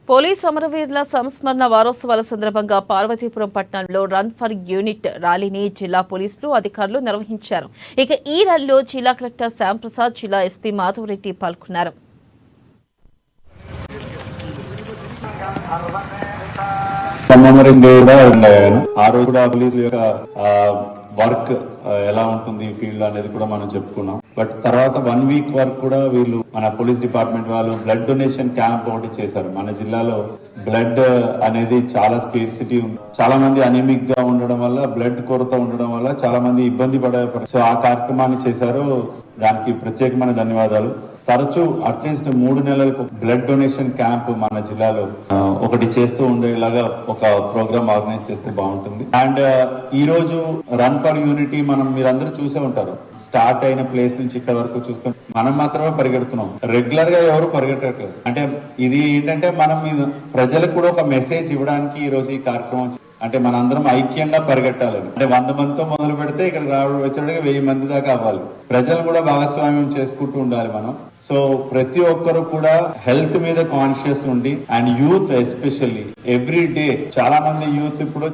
Police అమరవీరుల సంస్మరణ వారోత్సవాల సందర్భంగా పార్వతీపురం పట్టణంలో రన్ ఫర్ యూనిట్ ర్యాలీని జిల్లా పోలీసులు అధికారులు నిర్వహించారు. ఇక ఈ ర్యాలీలో జిల్లా కలెక్టర్ శ్యాంప్రసాద్, జిల్లా ఎస్పీ మాధవరెడ్డి పాల్గొన్నారు. వర్క్ ఎలా ఉంటుంది ఫీల్డ్ అనేది కూడా మనం చెప్పుకున్నాం. బట్ తర్వాత 1 వీక్ వరకు కూడా వీళ్ళు మన పోలీస్ డిపార్ట్మెంట్ వాళ్ళు బ్లడ్ డొనేషన్ క్యాంప్ ఒకటి చేశారు. మన జిల్లాలో బ్లడ్ అనేది చాలా స్కేర్సిటీ ఉంది. చాలా మంది అనీమిక్ గా ఉండడం వల్ల, బ్లడ్ కొరత ఉండడం వల్ల చాలా మంది ఇబ్బంది పడే. సో ఆ కార్యక్రమాన్ని చేశారు. దానికి ప్రత్యేకమైన ధన్యవాదాలు. తరచూ అట్లీస్ట్ 3 నెలలకు బ్లడ్ డొనేషన్ క్యాంప్ మన జిల్లాలో ఒకటి చేస్తూ ఉండేలాగా ఒక ప్రోగ్రామ్ ఆర్గనైజ్ చేస్తే బాగుంటుంది. అండ్ ఈ రోజు రన్ ఫర్ యూనిటీ మీరందరూ చూసే ఉంటారు. స్టార్ట్ అయిన ప్లేస్ నుంచి ఇక్కడ వరకు చూస్తాం. మనం మాత్రమే పరిగెడుతున్నాం, రెగ్యులర్ గా ఎవరు పరిగెట్టట్లేదు. అంటే ఇది ఏంటంటే మనం ప్రజలకు కూడా ఒక మెసేజ్ ఇవ్వడానికి ఈ రోజు ఈ కార్యక్రమం. అంటే మనందరం ఐక్యంగా పరిగెట్టాలని. అంటే 100 మందితో మొదలు పెడితే ఇక్కడ వచ్చేటికి 1000 మంది దాకా అవ్వాలి. ప్రజలు కూడా భాగస్వామ్యం చేసుకుంటూ ఉండాలి మనం. సో ప్రతి ఒక్కరు కూడా హెల్త్ మీద కాన్షియస్ ఉండి, and youth especially every day చాలా మంది యూత్ ఇప్పుడు